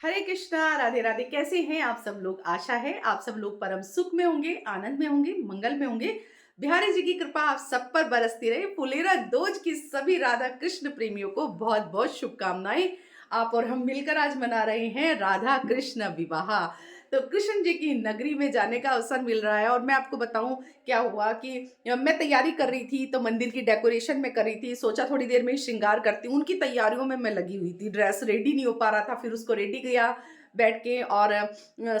हरे कृष्णा, राधे राधे। कैसे हैं आप सब लोग? आशा है आप सब लोग परम सुख में होंगे, आनंद में होंगे, मंगल में होंगे। बिहारी जी की कृपा आप सब पर बरसती रहे। फुलेरा दोज की सभी राधा कृष्ण प्रेमियों को बहुत बहुत शुभकामनाएं। आप और हम मिलकर आज मना रहे हैं राधा कृष्ण विवाह। तो कृष्ण जी की नगरी में जाने का अवसर मिल रहा है। और मैं आपको बताऊं क्या हुआ कि मैं तैयारी कर रही थी, तो मंदिर की डेकोरेशन में कर रही थी। सोचा थोड़ी देर में ही श्रृंगार करती हूँ, उनकी तैयारियों में मैं लगी हुई थी। ड्रेस रेडी नहीं हो पा रहा था, फिर उसको रेडी किया बैठ के। और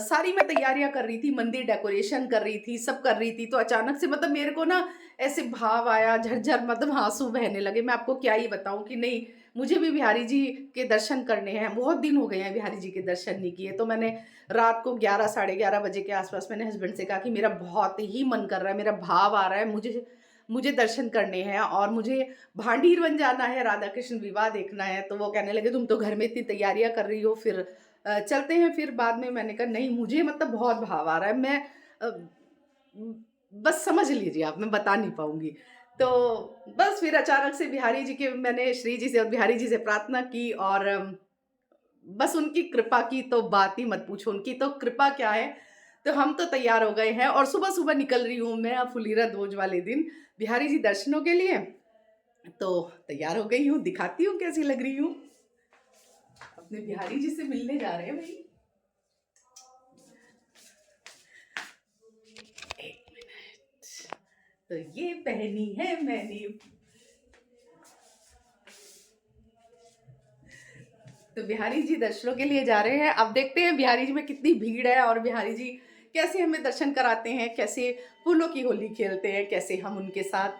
सारी मैं तैयारियां कर रही थी, मंदिर डेकोरेशन कर रही थी, सब कर रही थी। तो अचानक से मतलब मेरे को ना ऐसे भाव आया, झरझर मतलब आंसू बहने लगे। मैं आपको क्या ही बताऊं कि नहीं, मुझे भी बिहारी जी के दर्शन करने हैं। बहुत दिन हो गए हैं बिहारी जी के दर्शन नहीं किए। तो मैंने रात को 11 साढ़े 11 बजे के आसपास मैंने हस्बैंड से कहा कि मेरा बहुत ही मन कर रहा है, मेरा भाव आ रहा है, मुझे मुझे दर्शन करने हैं और मुझे भांडीर बन जाना है, राधा कृष्ण विवाह देखना है। तो वो कहने लगे तुम तो घर में इतनी तैयारियां कर रही हो, फिर चलते हैं। फिर बाद में मैंने कहा नहीं, मुझे मतलब बहुत भाव आ रहा है। मैं अ, बस समझ लीजिए आप, मैं बता नहीं पाऊंगी। तो बस फिर अचानक से बिहारी जी के मैंने श्री जी से और बिहारी जी से प्रार्थना की। और बस उनकी कृपा की तो बात ही मत पूछो, उनकी तो कृपा क्या है। तो हम तो तैयार हो गए हैं और सुबह-सुबह निकल रही हूँ मैं अब फुलीरा दूज वाले दिन बिहारी जी दर्शनों के लिए। तो तैयार हो गई हूँ, दिखाती हूँ कैसी लग रही हूँ। अपने बिहारी जी से मिलने जा रहे हैं भई। एक मिनट। तो ये पहनी है मैंने। तो बिहारी जी दर्शनों के लिए जा रहे हैं। अब देखते हैं बिहारी जी में कितनी भीड़ है और बिहारी जी कैसे हमें दर्शन कराते हैं, कैसे फूलों की होली खेलते हैं, कैसे हम उनके साथ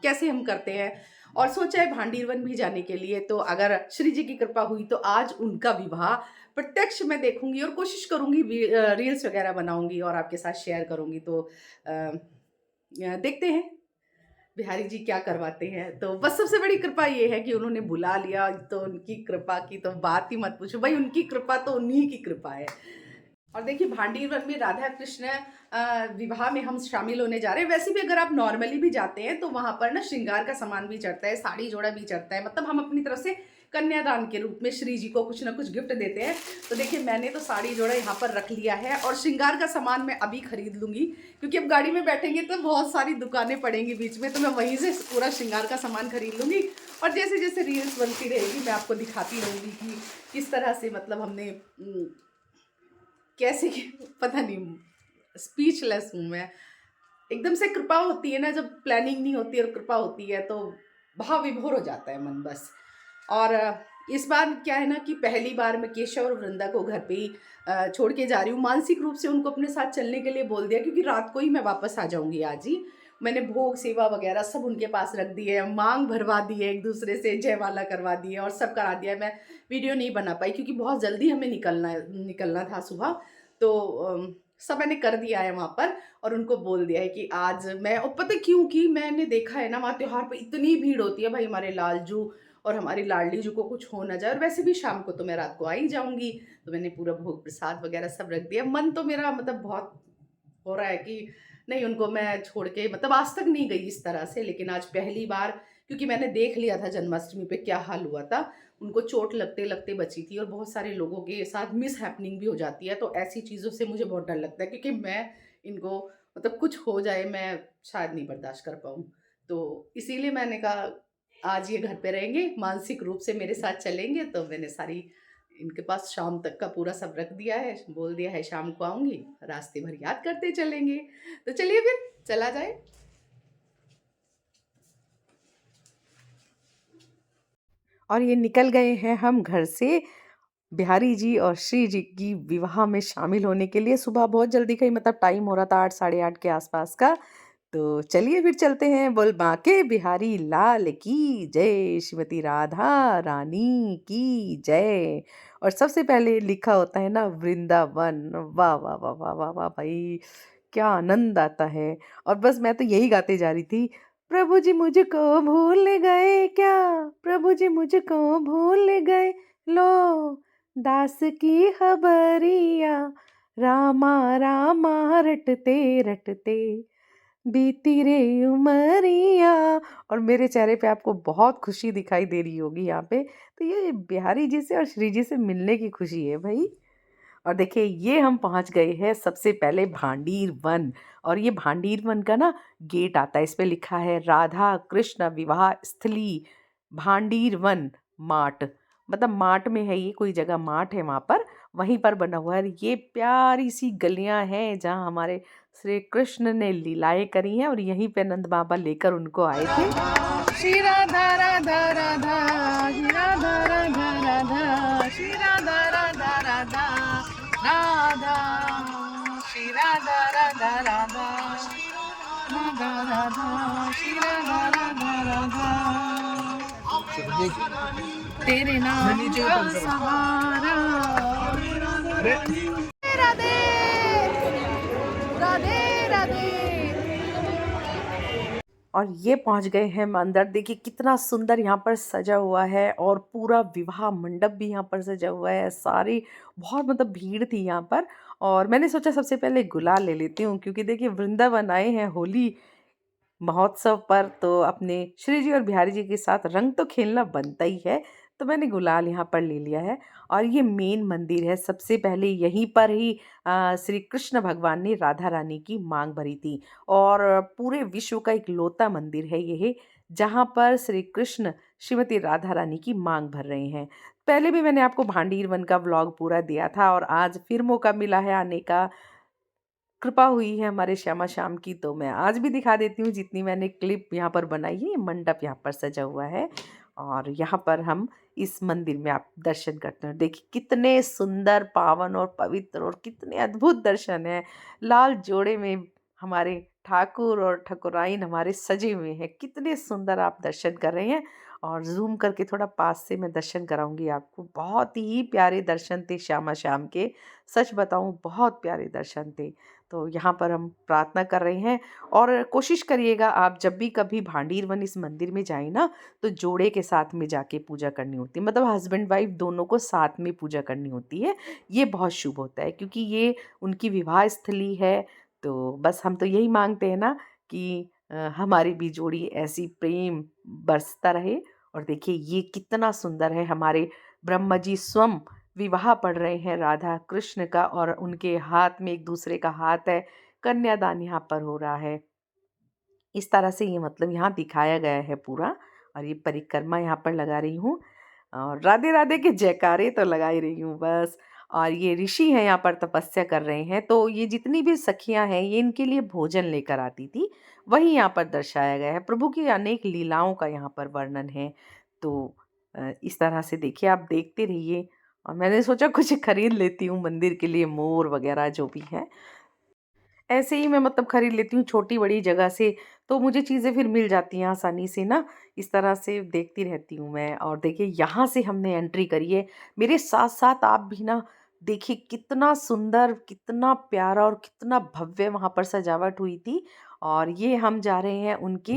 कैसे हम करते हैं। और सोचा है भांडीरवन भी जाने के लिए। तो अगर श्री जी की कृपा हुई तो आज उनका विवाह प्रत्यक्ष मैं देखूंगी और कोशिश करूंगी, रील्स वगैरह बनाऊंगी और आपके साथ शेयर करूंगी। तो देखते हैं बिहारी जी क्या करवाते हैं। तो बस सबसे बड़ी कृपा ये है कि उन्होंने बुला लिया। तो उनकी कृपा की तो बात ही मत पूछो भाई, उनकी कृपा तो उन्हीं की कृपा है। और देखिए भांडीवन में राधा कृष्ण विवाह में हम शामिल होने जा रहे हैं। वैसे भी अगर आप नॉर्मली भी जाते हैं तो वहां पर ना श्रृंगार का सामान भी चढ़ता है, साड़ी जोड़ा भी चढ़ता है। मतलब हम अपनी तरफ से कन्यादान के रूप में श्री जी को कुछ ना कुछ गिफ्ट देते हैं। तो देखिए मैंने तो साड़ी जोड़ा यहाँ पर रख लिया है और श्रृंगार का सामान मैं अभी खरीद लूंगी, क्योंकि अब गाड़ी में बैठेंगे तो बहुत सारी दुकानें पड़ेंगी बीच में। तो मैं वहीं से पूरा श्रृंगार का सामान खरीद लूंगी और जैसे जैसे रील्स बनती रहेगी मैं आपको दिखाती रहूंगी कि किस तरह से मतलब हमने कैसे पता नहीं, स्पीचलेस हूँ मैं। एकदम से कृपा होती है ना, जब प्लानिंग नहीं होती और कृपा होती है तो भाव विभोर हो जाता है मन बस। और इस बार क्या है ना कि पहली बार मैं केशव और वृंदा को घर पे ही छोड़ के जा रही हूँ। मानसिक रूप से उनको अपने साथ चलने के लिए बोल दिया, क्योंकि रात को ही मैं वापस आ जाऊंगी आज ही। मैंने भोग सेवा वगैरह सब उनके पास रख दी है, मांग भरवा दी है, एक दूसरे से जयमाला करवा दी है और सब करा दिया है। मैं वीडियो नहीं बना पाई क्योंकि बहुत जल्दी हमें निकलना था सुबह। तो सब मैंने कर दिया है वहाँ पर। और उनको बोल दिया है कि आज मैं, और पता है क्यों, कि मैंने देखा है ना वहाँ त्योहार पे इतनी भीड़ होती है भाई, हमारे लालजू और हमारी लाडली जी को कुछ हो ना जाए। और वैसे भी शाम को तो मैं रात को आ ही जाऊंगी। तो मैंने पूरा भोग प्रसाद वगैरह सब रख दिया। मन तो मेरा मतलब बहुत हो रहा है कि नहीं, उनको मैं छोड़ के मतलब आज तक नहीं गई इस तरह से, लेकिन आज पहली बार, क्योंकि मैंने देख लिया था जन्माष्टमी पे क्या हाल हुआ था। उनको चोट लगते लगते बची थी और बहुत सारे लोगों के साथ मिस हैपनिंग भी हो जाती है। तो ऐसी चीज़ों से मुझे बहुत डर लगता है, क्योंकि मैं इनको मतलब कुछ हो जाए मैं शायद नहीं बर्दाश्त कर पाऊँ। तो इसीलिए मैंने कहा आज ये घर पे रहेंगे, मानसिक रूप से मेरे साथ चलेंगे। तो मैंने सारी इनके पास शाम तक का पूरा सब रख दिया है, बोल दिया है शाम को आऊंगी, रास्ते भर याद करते चलेंगे। तो चलिए फिर चला जाए। और ये निकल गए हैं हम घर से बिहारी जी और श्री जी की विवाह में शामिल होने के लिए। सुबह बहुत जल्दी का ही मतलब टाइम हो रहा था, 8 साढ़े 8 के आसपास का। तो चलिए फिर चलते हैं। बोल बांके बिहारी लाल की जय, श्रीमती राधा रानी की जय। और सबसे पहले लिखा होता है ना वृंदावन। वाह वाह वाह वाह वाह वाह भाई, क्या आनंद आता है। और बस मैं तो यही गाते जा रही थी, प्रभु जी मुझको भूल गए क्या, प्रभु जी मुझको भूल गए, लो दास की खबरिया, रामा रामा रटते रटते। बीती रे उमरिया। और मेरे चेहरे पे आपको बहुत खुशी दिखाई दे रही होगी यहाँ पे। तो ये बिहारी जी से और श्री जी से मिलने की खुशी है भाई। और देखिए ये हम पहुंच गए हैं सबसे पहले भांडीर वन। और ये भांडीर वन का ना गेट आता है, इस पे लिखा है राधा कृष्ण विवाह स्थली भांडीर वन माट। मतलब माट में है, ये कोई जगह माट है वहाँ पर, वहीं पर बना हुआ है। ये प्यारी सी गलियां हैं जहाँ हमारे श्री कृष्ण ने लीलाएं करी हैं, और यहीं पे नंद बाबा लेकर उनको आए थे। श्री राधा राधा राधा, श्री राधा राधा राधा, श्री राधा राधा राधा राधा, श्री राधा राधा राधा राधा राधा, श्री राधा राधा राधा। तेरे नाम का सहारा। राधे राधे राधे। और ये पहुंच गए हैं हम अंदर। देखिए कितना सुंदर यहाँ पर सजा हुआ है, और पूरा विवाह मंडप भी यहाँ पर सजा हुआ है। सारी बहुत मतलब भीड़ थी यहाँ पर। और मैंने सोचा सबसे पहले गुलाल ले लेती हूँ, क्योंकि देखिए वृंदावन आए हैं होली महोत्सव पर, तो अपने श्री जी और बिहारी जी के साथ रंग तो खेलना बनता ही है। तो मैंने गुलाल यहाँ पर ले लिया है। और ये मेन मंदिर है, सबसे पहले यहीं पर ही श्री कृष्ण भगवान ने राधा रानी की मांग भरी थी। और पूरे विश्व का एक लौता मंदिर है ये, जहाँ पर श्री कृष्ण श्रीमती राधा रानी की मांग भर रहे हैं। पहले भी मैंने आपको भांडीर वन का व्लॉग पूरा दिया था, और आज फिर मौका मिला है आने का, कृपा हुई है हमारे श्यामा श्याम की, तो मैं आज भी दिखा देती हूँ जितनी मैंने क्लिप यहाँ पर बनाई है। ये मंडप यहाँ पर सजा हुआ है, और यहाँ पर हम इस मंदिर में आप दर्शन करते हैं। देखिए कितने सुंदर, पावन और पवित्र, और कितने अद्भुत दर्शन है। लाल जोड़े में हमारे ठाकुर और ठकुराइन हमारे सजे हुए हैं। कितने सुंदर आप दर्शन कर रहे हैं। और जूम करके थोड़ा पास से मैं दर्शन कराऊंगी आपको। बहुत ही प्यारे दर्शन थे श्यामा श्याम के, सच बताऊं बहुत प्यारे दर्शन थे। तो यहाँ पर हम प्रार्थना कर रहे हैं। और कोशिश करिएगा आप जब भी कभी भांडीर वन इस मंदिर में जाए ना, तो जोड़े के साथ में जाके पूजा करनी होती है। मतलब हस्बैंड वाइफ दोनों को साथ में पूजा करनी होती है। ये बहुत शुभ होता है, क्योंकि ये उनकी विवाह स्थली है। तो बस हम तो यही मांगते हैं ना कि हमारी भी जोड़ी ऐसी प्रेम बरसता रहे। और देखिए ये कितना सुंदर है, हमारे ब्रह्मा जी स्वयं विवाह पढ़ रहे हैं राधा कृष्ण का, और उनके हाथ में एक दूसरे का हाथ है। कन्यादान यहाँ पर हो रहा है। इस तरह से ये मतलब यहाँ दिखाया गया है पूरा। और ये परिक्रमा यहाँ पर लगा रही हूँ, और राधे राधे के जयकारे तो लगा ही रही हूँ बस। और ये ऋषि हैं यहाँ पर तपस्या कर रहे हैं, तो ये जितनी भी सखियाँ हैं ये इनके लिए भोजन लेकर आती थी, वही यहाँ पर दर्शाया गया है। प्रभु की अनेक लीलाओं का यहाँ पर वर्णन है। तो इस तरह से देखिए, आप देखते रहिए। और मैंने सोचा कुछ खरीद लेती हूँ मंदिर के लिए, मोर वगैरह जो भी है ऐसे ही मैं मतलब खरीद लेती हूँ छोटी बड़ी जगह से। तो मुझे चीज़ें फिर मिल जाती हैं आसानी से ना। इस तरह से देखती रहती हूँ मैं। और देखिए यहाँ से हमने एंट्री करी है, मेरे साथ साथ आप भी ना देखिए कितना सुंदर, कितना प्यारा और कितना भव्य वहाँ पर सजावट हुई थी। और ये हम जा रहे हैं उनके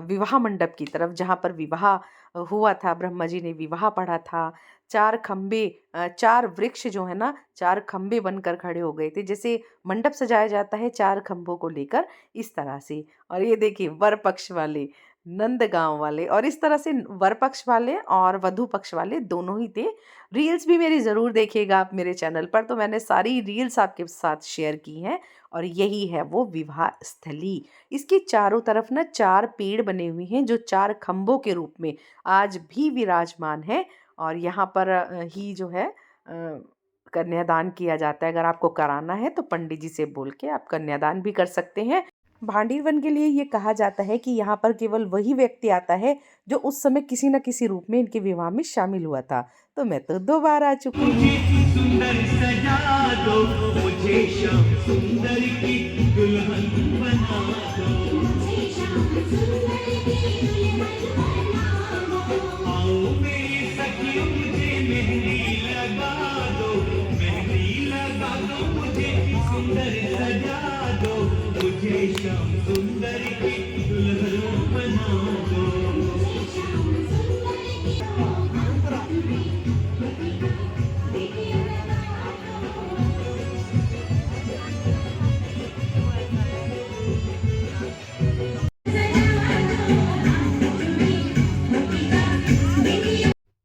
विवाह मंडप की तरफ, जहाँ पर विवाह हुआ था, ब्रह्मा जी ने विवाह पढ़ा था। चार खम्बे, चार वृक्ष जो है ना, चार खम्बे बनकर खड़े हो गए थे। जैसे मंडप सजाया जाता है चार खंभों को लेकर, इस तरह से। और ये देखिए वर पक्ष वाले, नंद गांव वाले, और इस तरह से वर पक्ष वाले और वधु पक्ष वाले दोनों ही थे। रील्स भी मेरी ज़रूर देखिएगा आप मेरे चैनल पर, तो मैंने सारी रील्स आपके साथ शेयर की हैं। और यही है वो विवाह स्थली। इसके चारों तरफ ना चार पेड़ बने हुए हैं, जो चार खंभों के रूप में आज भी विराजमान है। और यहाँ पर ही जो है कन्यादान किया जाता है। अगर आपको कराना है तो पंडित जी से बोल के आप कन्यादान भी कर सकते हैं। भांडीर वन के लिए ये कहा जाता है कि यहाँ पर केवल वही व्यक्ति आता है जो उस समय किसी न किसी रूप में इनके विवाह में शामिल हुआ था। तो मैं तो 2 बार आ चुकी हूँ। सुंदर सजा दो मुझे, श्याम सुंदर की दुल्हन बना दो। आओ मेरी सखियों मुझे मेहंदी लगा दो, मेहंदी लगा दो मुझे, सुंदर सजा दो मुझे, श्याम सुंदर की दुल्हन बना दो।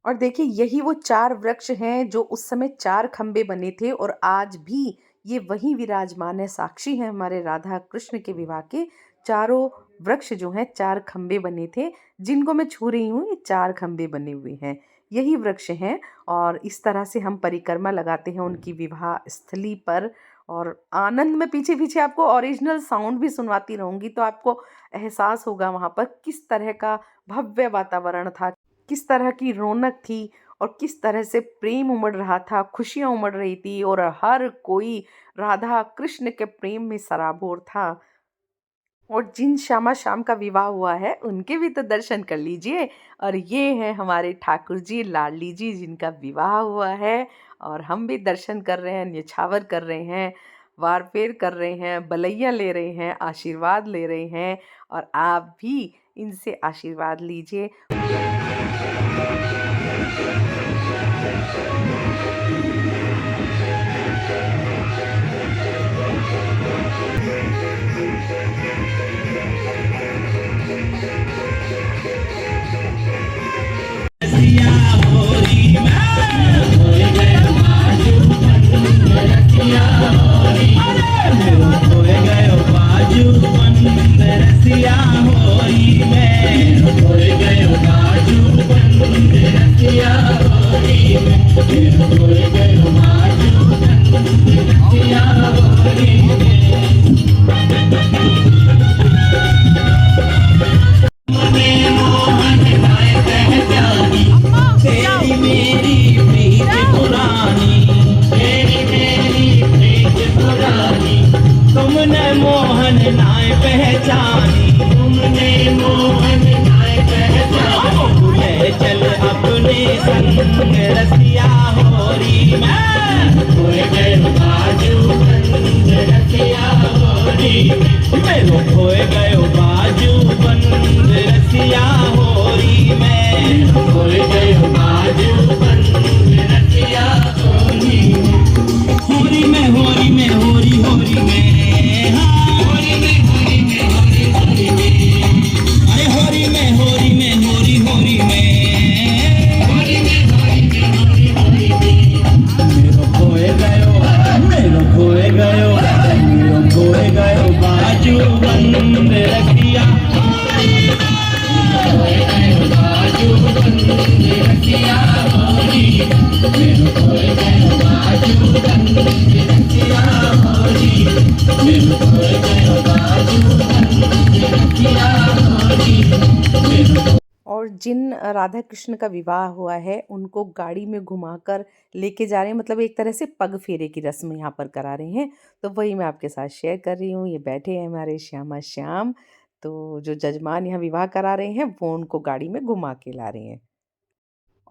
और देखिए यही वो 4 वृक्ष हैं जो उस समय 4 खंबे बने थे और आज भी ये वहीं विराजमान है, साक्षी हैं हमारे राधा कृष्ण के विवाह के। चारों वृक्ष जो हैं 4 खंबे बने थे, जिनको मैं छू रही हूँ ये 4 खंबे बने हुए हैं, यही वृक्ष हैं। और इस तरह से हम परिक्रमा लगाते हैं उनकी विवाह स्थली पर। और आनंद में पीछे-पीछे आपको ओरिजिनल साउंड भी सुनवाती रहूँगी, तो आपको एहसास होगा वहाँ पर किस तरह का भव्य वातावरण था, किस तरह की रौनक थी और किस तरह से प्रेम उमड़ रहा था, खुशियाँ उमड़ रही थी और हर कोई राधा कृष्ण के प्रेम में सराबोर था। और जिन श्यामा-श्याम का विवाह हुआ है, उनके भी तो दर्शन कर लीजिए। और ये हैं हमारे ठाकुर जी, लाडली जी, जिनका विवाह हुआ है और हम भी दर्शन कर रहे हैं, न्योछावर कर रहे हैं, वार-फेर कर रहे हैं, बलैया ले रहे हैं, आशीर्वाद ले रहे हैं और आप भी इनसे आशीर्वाद लीजिए। रसिया होरी मैं खोए गए बाजू बंद रसिया होरी मेरो खोए गए बाजू बंद रसिया होरी मैं खोए गए बाजू बंद रसिया होरी मेरो खोए गए बाजू बंद रसिया होरी मने मोहन नाय पहचानी तेरी मेरी प्रीत पुरानी तेरी मेरी प्रीत पुरानी तुमने मोहन नाय पहचानी तुमने मोहन नाय पहचानी ले चल अपने संग रसिया होरी मैं खोए गए बाजू बंद रसिया होरी मेरो खोए गए बाजू बंद रसिया होरी मैं खोए गए बाजू बंद रसिया होरी होरी में होरी में होरी होरी में हाँ होरी में होरी में होरी होरी में अरे होरी में होरी में होरी होरी में होरी में होरी में होरी होरी में मेरो खोए गयो मेरो खोए गयो मेरो खोए गयो बाजू बंद रसिया खोए गयो बाजू बंद रसिया होरी मेरो खोए गयो बाजू बंद रसिया होरी मेरो खोए गयो बाजू बंद रसिया होरी मेरो और जिन राधा कृष्ण का विवाह हुआ है उनको गाड़ी में घुमाकर लेके जा रहे हैं, मतलब एक तरह से पग फेरे की रस्म यहाँ पर करा रहे हैं। तो वही मैं आपके साथ शेयर कर रही हूँ। ये बैठे हैं हमारे श्यामा श्याम, तो जो जजमान यहाँ विवाह करा रहे हैं वो उनको गाड़ी में घुमा के ला रहे हैं।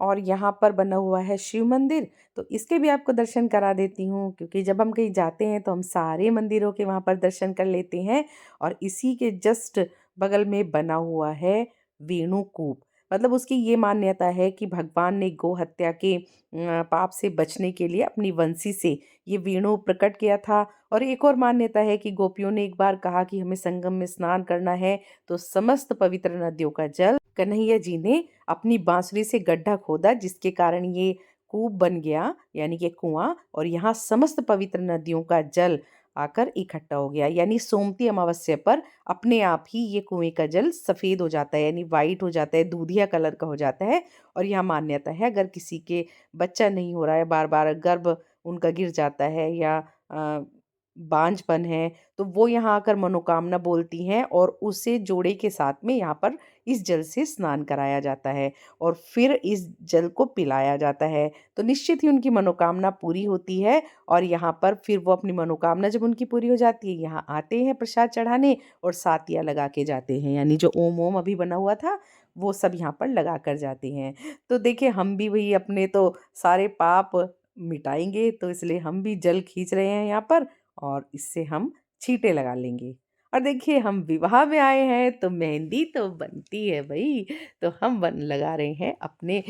और यहाँ पर बना हुआ है शिव मंदिर, तो इसके भी आपको दर्शन करा देती हूँ, क्योंकि जब हम कहीं जाते हैं तो हम सारे मंदिरों के वहाँ पर दर्शन कर लेते हैं। और इसी के जस्ट बगल में बना हुआ है वेणुकूप। मतलब उसकी ये मान्यता है कि भगवान ने गौ हत्या के पाप से बचने के लिए अपनी वंशी से ये वेणु प्रकट किया था। और एक और मान्यता है कि गोपियों ने एक बार कहा कि हमें संगम में स्नान करना है, तो समस्त पवित्र नदियों का जल कन्हैया जी ने अपनी बांसुरी से गड्ढा खोदा, जिसके कारण ये कूप बन गया, यानी कि कुआं। और यहाँ समस्त पवित्र नदियों का जल आकर इकट्ठा हो गया, यानी सोमती अमावस्या पर अपने आप ही ये कुएं का जल सफ़ेद हो जाता है, यानी वाइट हो जाता है, दूधिया कलर का हो जाता है। और यहाँ मान्यता है अगर किसी के बच्चा नहीं हो रहा है, बार बार गर्भ उनका गिर जाता है या बांझपन है, तो वो यहाँ आकर मनोकामना बोलती हैं और उसे जोड़े के साथ में यहाँ पर इस जल से स्नान कराया जाता है और फिर इस जल को पिलाया जाता है। तो निश्चित ही उनकी मनोकामना पूरी होती है। और यहाँ पर फिर वो अपनी मनोकामना जब उनकी पूरी हो जाती है, यहाँ आते हैं प्रसाद चढ़ाने और सातिया लगा के जाते हैं, यानी जो ओम ओम अभी बना हुआ था वो सब यहाँ पर लगा कर जाते हैं। तो देखिए हम भी वही अपने तो सारे पाप मिटाएंगे, तो इसलिए हम भी जल खींच रहे हैं यहाँ पर और इससे हम छींटे लगा लेंगे। और देखिए हम विवाह में आए हैं तो मेहंदी तो बनती है भाई, तो हम बन लगा रहे हैं अपने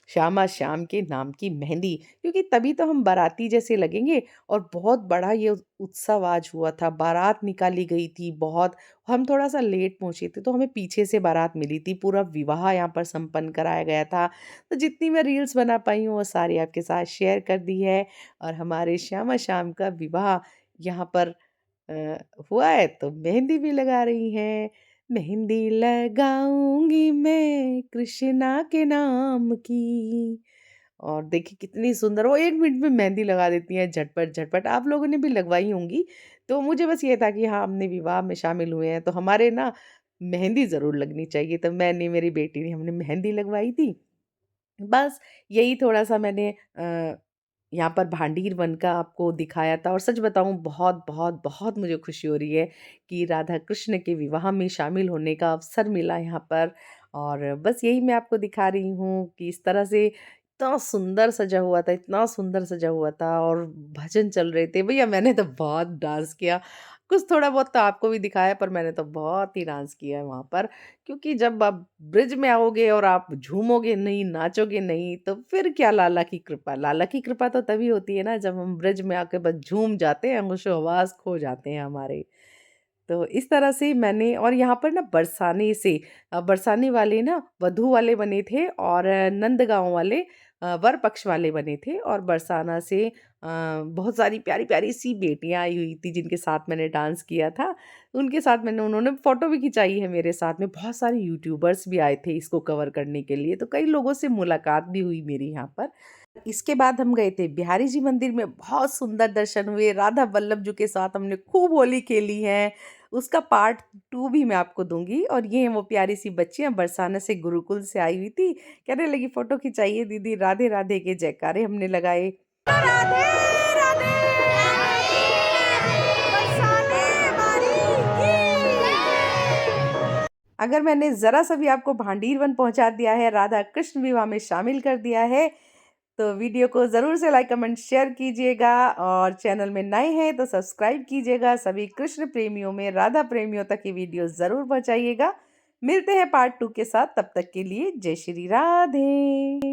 श्यामा श्याम के नाम की मेहंदी, क्योंकि तभी तो हम बाराती जैसे लगेंगे। और बहुत बड़ा ये उत्सव आज हुआ था, बारात निकाली गई थी बहुत। हम थोड़ा-सा लेट पहुँचे थे, तो हमें पीछे से बारात मिली थी, पूरा विवाह यहाँ पर संपन्न कराया गया था। तो जितनी मैं रील्स बना पाई हूँ, वो सारी आपके साथ शेयर कर दी है। और हमारे श्यामा श्याम का विवाह यहाँ पर अ, हुआ है, तो मेहंदी भी लगा रही हैं। मेहंदी लगाऊँगी मैं कृष्णा के नाम की। और देखिए कितनी सुंदर, वो 1 मिनट में मेहंदी लगा देती हैं झटपट, झटपट। आप लोगों ने भी लगवाई होंगी। तो मुझे बस ये था कि हाँ, हमने विवाह में शामिल हुए हैं, तो हमारे ना मेहंदी ज़रूर लगनी चाहिए। तो मैंने, मेरी बेटी ने, हमने मेहंदी लगवाई थी। बस यही थोड़ा-सा मैंने यहाँ पर भांडीर वन का आपको दिखाया था। और सच बताऊँ, बहुत, बहुत, बहुत मुझे खुशी हो रही है कि राधा कृष्ण के विवाह में शामिल होने का अवसर मिला यहाँ पर। और बस यही मैं आपको दिखा रही हूँ कि इस तरह से इतना सुंदर सजा हुआ था, इतना सुंदर सजा हुआ था और भजन चल रहे थे। भैया मैंने तो बहुत डांस किया। कुछ थोड़ा बहुत तो आपको भी दिखाया, पर मैंने तो बहुत ही डांस किया है वहाँ पर। क्योंकि जब आप ब्रिज में आओगे और आप झूमोगे नहीं, नाचोगे नहीं, तो फिर क्या लाला की कृपा। लाला की कृपा तो तभी होती है ना, जब हम ब्रिज में आके बस झूम जाते हैं, होशो-हवास खो जाते हैं हमारे। तो इस तरह से मैंने, और यहाँ पर ना बरसाने से बरसाने वाले ना वधू वाले बने थे, और नंदगाँव वाले वर पक्ष वाले बने थे। और बरसाना से बहुत सारी प्यारी-प्यारी सी बेटियाँ आई हुई थी, जिनके साथ मैंने डांस किया था। उनके साथ उन्होंने फ़ोटो भी खिंचाई है मेरे साथ में। बहुत सारे यूट्यूबर्स भी आए थे इसको कवर करने के लिए, तो कई लोगों से मुलाकात भी हुई मेरी यहाँ पर। इसके बाद हम गए थे बिहारी जी मंदिर में, बहुत सुंदर दर्शन हुए। राधा वल्लभ जी के साथ हमने खूब होली खेली है। उसका पार्ट 2 भी मैं आपको दूँगी। और ये हैं वो प्यारी सी बच्चियाँ, बरसाना से, गुरुकुल से आई हुई थी। कहने लगी, फ़ोटो खिंचाइए दीदी, राधे राधे के जयकारे हमने लगाए। राधे राधे बरसाने वाली की। अगर मैंने ज़रा-सा भी आपको भांडीर वन पहुँचा दिया है, राधा कृष्ण विवाह में शामिल कर दिया है, तो वीडियो को ज़रूर से लाइक, कमेंट, शेयर कीजिएगा। और चैनल में नए हैं तो सब्सक्राइब कीजिएगा। सभी कृष्ण प्रेमियों में, राधा प्रेमियों तक ये वीडियो ज़रूर पहुँचाइएगा। मिलते हैं पार्ट 2 के साथ, तब तक के लिए जय श्री राधे।